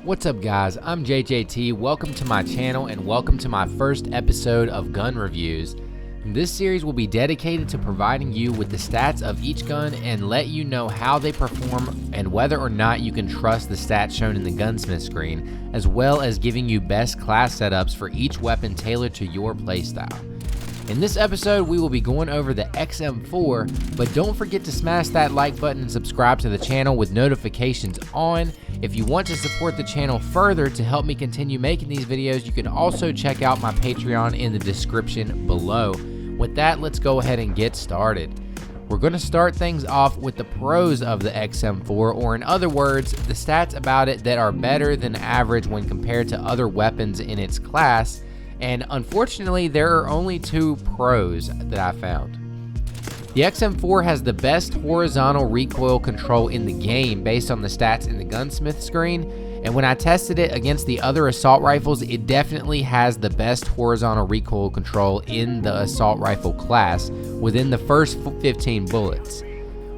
What's up guys, I'm JayJT. Welcome to my channel and welcome to my first episode of gun reviews. This series will be dedicated to providing you with the stats of each gun and let you know how they perform and whether or not you can trust the stats shown in the gunsmith screen, as well as giving you best class setups for each weapon tailored to your playstyle. In this episode, we will be going over the XM4, but don't forget to smash that like button and subscribe to the channel with notifications on. If you want to support the channel further to help me continue making these videos, you can also check out my Patreon in the description below. With that, let's go ahead and get started. We're going to start things off with the pros of the XM4, or in other words, the stats about it that are better than average when compared to other weapons in its class. And unfortunately, there are only two pros that I found. The XM4 has the best horizontal recoil control in the game based on the stats in the gunsmith screen, and when I tested it against the other assault rifles, it definitely has the best horizontal recoil control in the assault rifle class within the first 15 bullets,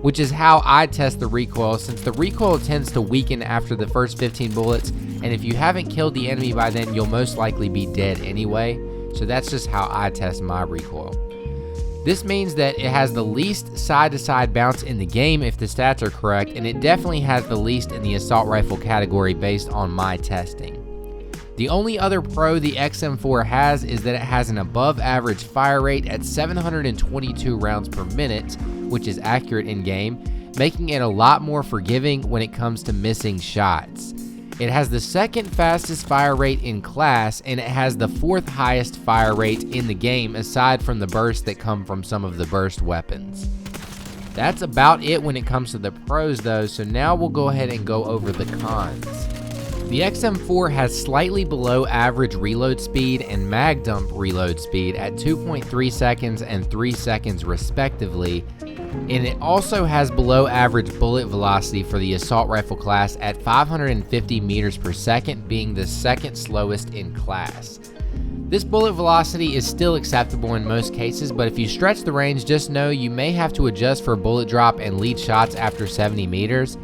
which is how I test the recoil, since the recoil tends to weaken after the first 15 bullets, and if you haven't killed the enemy by then, you'll most likely be dead anyway. So that's just how I test my recoil. This means that it has the least side-to-side bounce in the game if the stats are correct, and it definitely has the least in the assault rifle category based on my testing. The only other pro the XM4 has is that it has an above average fire rate at 722 rounds per minute, which is accurate in game, making it a lot more forgiving when it comes to missing shots. It has the second fastest fire rate in class, and it has the fourth highest fire rate in the game aside from the bursts that come from some of the burst weapons. That's about it when it comes to the pros though, so now we'll go ahead and go over the cons. The XM4 has slightly below average reload speed and mag dump reload speed at 2.3 seconds and 3 seconds respectively, and it also has below average bullet velocity for the assault rifle class at 550 meters per second, being the second slowest in class. This bullet velocity is still acceptable in most cases, but if you stretch the range, just know you may have to adjust for bullet drop and lead shots after 70 meters,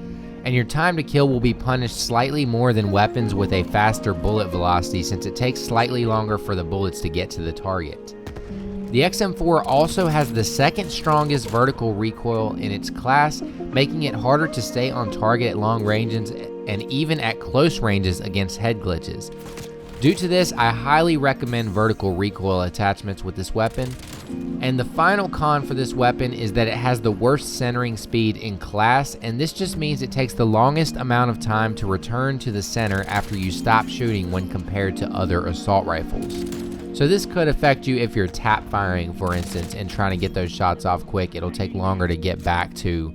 and your time to kill will be punished slightly more than weapons with a faster bullet velocity, since it takes slightly longer for the bullets to get to the target. The XM4 also has the second strongest vertical recoil in its class, making it harder to stay on target at long ranges and even at close ranges against head glitches. Due to this, I highly recommend vertical recoil attachments with this weapon. And the final con for this weapon is that it has the worst centering speed in class, and this just means it takes the longest amount of time to return to the center after you stop shooting when compared to other assault rifles. So this could affect you if you're tap firing, for instance, and trying to get those shots off quick. It'll take longer to get back to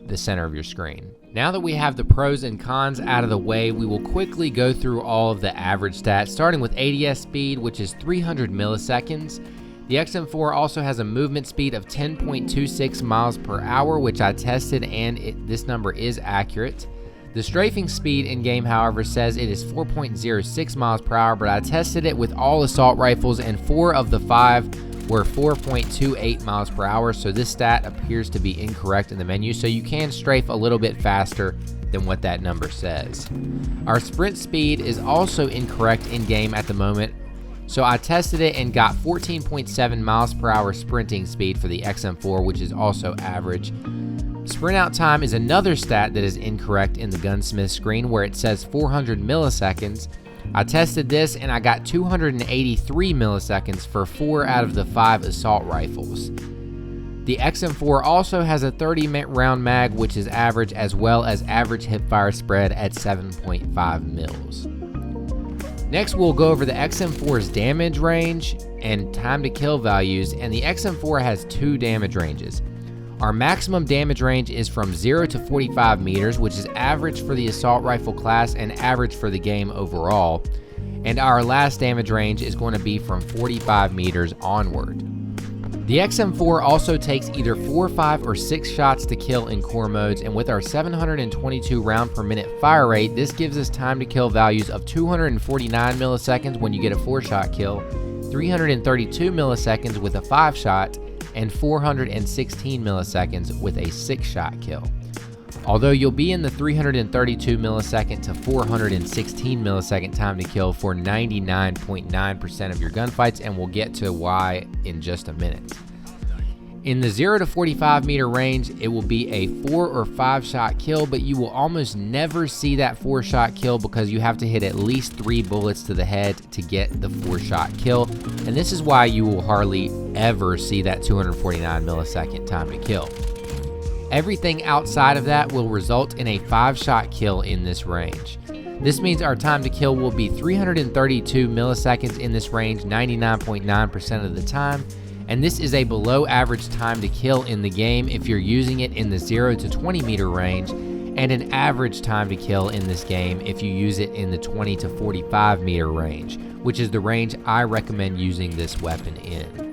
the center of your screen. Now that we have the pros and cons out of the way, we will quickly go through all of the average stats, starting with ADS speed, which is 300 milliseconds. The XM4 also has a movement speed of 10.26 miles per hour, which I tested, and this number is accurate. The strafing speed in game, however, says it is 4.06 miles per hour, but I tested it with all assault rifles, and 4 of the 5 were 4.28 miles per hour, so this stat appears to be incorrect in the menu, so you can strafe a little bit faster than what that number says. Our sprint speed is also incorrect in game at the moment, so I tested it and got 14.7 miles per hour sprinting speed for the XM4, which is also average. Sprint out time is another stat that is incorrect in the gunsmith screen, where it says 400 milliseconds. I tested this and I got 283 milliseconds for 4 out of the 5 assault rifles. The XM4 also has a 30-round mag, which is average, as well as average hipfire spread at 7.5 mils. Next, we'll go over the XM4's damage range and time to kill values, and the XM4 has 2 damage ranges. Our maximum damage range is from 0 to 45 meters, which is average for the assault rifle class and average for the game overall. And our last damage range is going to be from 45 meters onward. The XM4 also takes either 4, 5, or 6 shots to kill in core modes, and with our 722 round per minute fire rate, this gives us time to kill values of 249 milliseconds when you get a 4-shot kill, 332 milliseconds with a 5-shot, and 416 milliseconds with a 6-shot kill. Although you'll be in the 332 millisecond to 416 millisecond time to kill for 99.9% of your gunfights, and we'll get to why in just a minute. In the 0 to 45 meter range, it will be a 4 or 5 shot kill, but you will almost never see that 4 shot kill because you have to hit at least 3 bullets to the head to get the 4 shot kill, and this is why you will hardly ever see that 249 millisecond time to kill. Everything outside of that will result in a 5 shot kill in this range. This means our time to kill will be 332 milliseconds in this range 99.9% of the time, and this is a below average time to kill in the game if you're using it in the 0 to 20 meter range, and an average time to kill in this game if you use it in the 20 to 45 meter range, which is the range I recommend using this weapon in.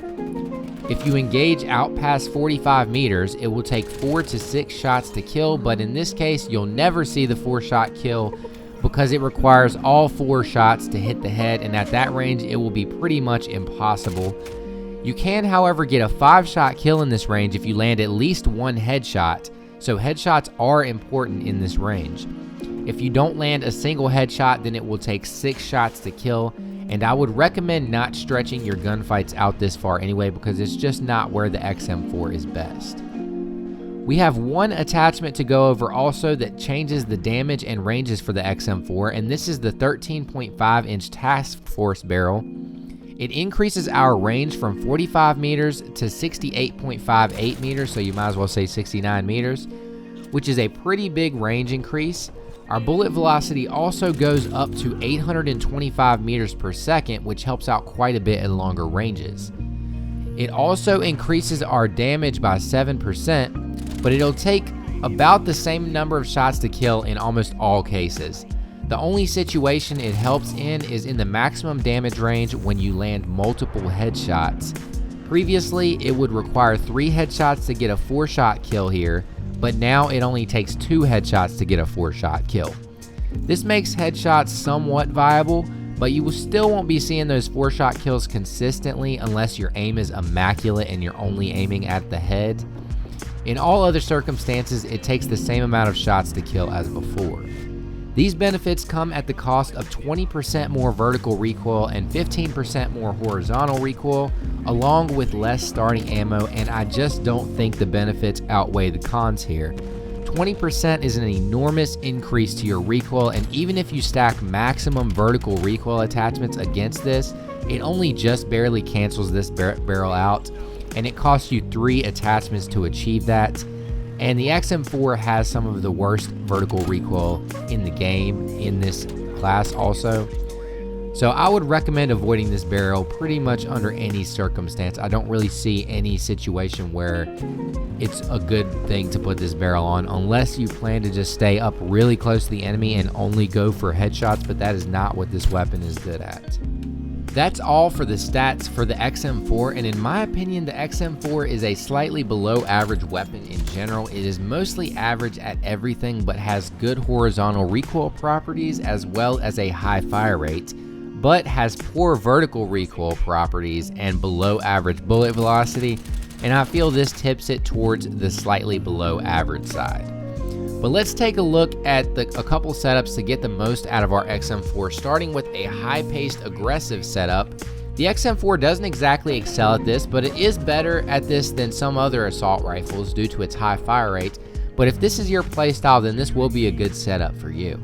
If you engage out past 45 meters, it will take 4 to 6 shots to kill, but in this case, you'll never see the 4 shot kill because it requires all 4 shots to hit the head, and at that range, it will be pretty much impossible. You can, however, get a 5 shot kill in this range if you land at least 1 headshot, so headshots are important in this range. If you don't land a single headshot, then it will take 6 shots to kill, and I would recommend not stretching your gunfights out this far anyway because it's just not where the XM4 is best. We have one attachment to go over also that changes the damage and ranges for the XM4, and this is the 13.5 inch Task Force barrel. It increases our range from 45 meters to 68.58 meters, so you might as well say 69 meters, which is a pretty big range increase. Our bullet velocity also goes up to 825 meters per second, which helps out quite a bit at longer ranges. It also increases our damage by 7%, but it'll take about the same number of shots to kill in almost all cases. The only situation it helps in is in the maximum damage range when you land multiple headshots. Previously, it would require 3 headshots to get a 4 shot kill here, but now it only takes 2 headshots to get a 4 shot kill. This makes headshots somewhat viable, but you still won't be seeing those 4 shot kills consistently unless your aim is immaculate and you're only aiming at the head. In all other circumstances, it takes the same amount of shots to kill as before. These benefits come at the cost of 20% more vertical recoil and 15% more horizontal recoil, along with less starting ammo, and I just don't think the benefits outweigh the cons here. 20% is an enormous increase to your recoil, and even if you stack maximum vertical recoil attachments against this, it only just barely cancels this barrel out, and it costs you 3 attachments to achieve that. And the XM4 has some of the worst vertical recoil in the game in this class also. So I would recommend avoiding this barrel pretty much under any circumstance. I don't really see any situation where it's a good thing to put this barrel on unless you plan to just stay up really close to the enemy and only go for headshots, but that is not what this weapon is good at. That's all for the stats for the XM4, and in my opinion, the XM4 is a slightly below average weapon in general. It is mostly average at everything, but has good horizontal recoil properties as well as a high fire rate, but has poor vertical recoil properties and below average bullet velocity, and I feel this tips it towards the slightly below average side. But let's take a look at a couple setups to get the most out of our XM4, starting with a high-paced aggressive setup. The XM4 doesn't exactly excel at this, but it is better at this than some other assault rifles due to its high fire rate. But if this is your playstyle, then this will be a good setup for you.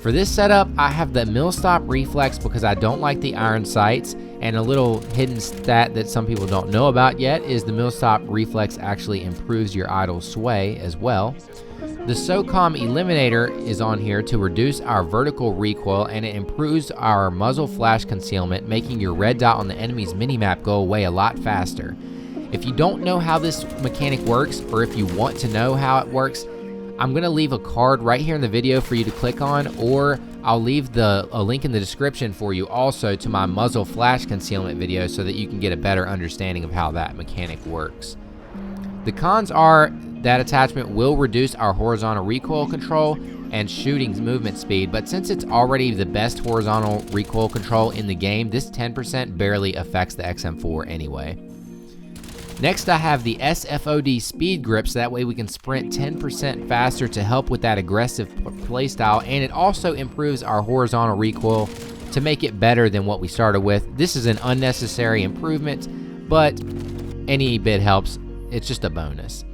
For this setup, I have the mill-stop reflex because I don't like the iron sights, and a little hidden stat that some people don't know about yet is the mill-stop reflex actually improves your idle sway as well. The SOCOM Eliminator is on here to reduce our vertical recoil, and it improves our muzzle flash concealment, making your red dot on the enemy's minimap go away a lot faster. If you don't know how this mechanic works, or if you want to know how it works, I'm going to leave a card right here in the video for you to click on, or I'll leave a link in the description for you also to my muzzle flash concealment video so that you can get a better understanding of how that mechanic works. The cons are that attachment will reduce our horizontal recoil control and shooting movement speed, but since it's already the best horizontal recoil control in the game, this 10% barely affects the XM4 anyway. Next, I have the SFOD speed grips. That way we can sprint 10% faster to help with that aggressive playstyle, and it also improves our horizontal recoil to make it better than what we started with. This is an unnecessary improvement, but any bit helps. It's just a bonus.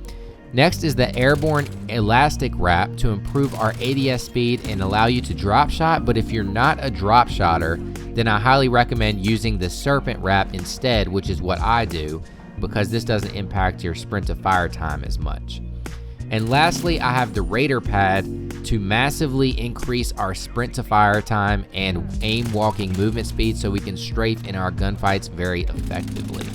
Next is the airborne elastic wrap to improve our ADS speed and allow you to drop shot, but if you're not a drop shotter, then I highly recommend using the serpent wrap instead, which is what I do, because this doesn't impact your sprint to fire time as much. And lastly, I have the Raider pad to massively increase our sprint to fire time and aim walking movement speed so we can strafe in our gunfights very effectively.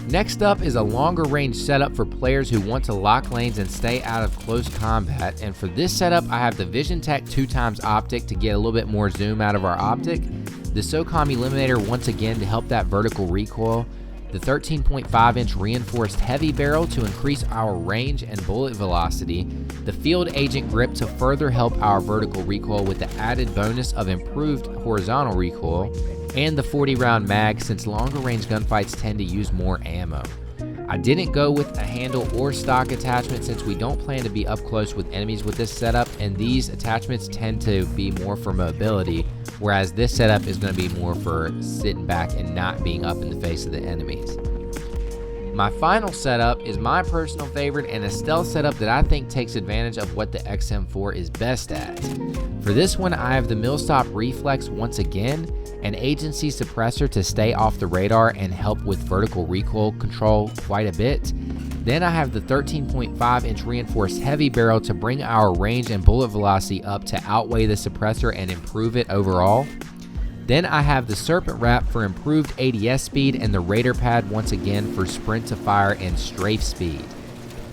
Next up is a longer range setup for players who want to lock lanes and stay out of close combat. And for this setup, I have the Vision Tech 2x optic to get a little bit more zoom out of our optic, the SOCOM Eliminator once again to help that vertical recoil, the 13.5-inch reinforced heavy barrel to increase our range and bullet velocity, the Field Agent grip to further help our vertical recoil with the added bonus of improved horizontal recoil, and the 40-round mag since longer range gunfights tend to use more ammo. I didn't go with a handle or stock attachment since we don't plan to be up close with enemies with this setup, and these attachments tend to be more for mobility, whereas this setup is going to be more for sitting back and not being up in the face of the enemies. My final setup is my personal favorite and a stealth setup that I think takes advantage of what the XM4 is best at. For this one, I have the Millstop Reflex once again, an agency suppressor to stay off the radar and help with vertical recoil control quite a bit. Then I have the 13.5-inch reinforced heavy barrel to bring our range and bullet velocity up to outweigh the suppressor and improve it overall. Then I have the Serpent Wrap for improved ADS speed and the Raider Pad once again for sprint to fire and strafe speed.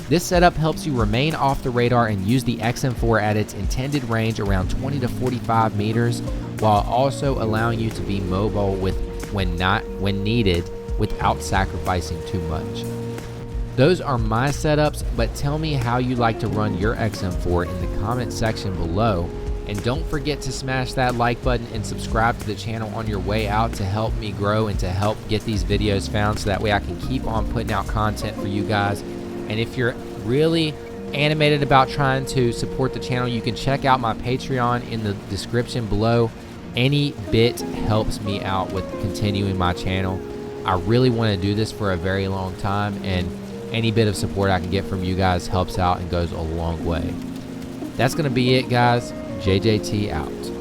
This setup helps you remain off the radar and use the XM4 at its intended range around 20 to 45 meters while also allowing you to be mobile when needed without sacrificing too much. Those are my setups, but tell me how you like to run your XM4 in the comment section below. And don't forget to smash that like button and subscribe to the channel on your way out to help me grow and to help get these videos found so that way I can keep on putting out content for you guys. And if you're really animated about trying to support the channel, you can check out my Patreon in the description below. Any bit helps me out with continuing my channel. I really want to do this for a very long time, and any bit of support I can get from you guys helps out and goes a long way. That's going to be it, guys. JayJT out.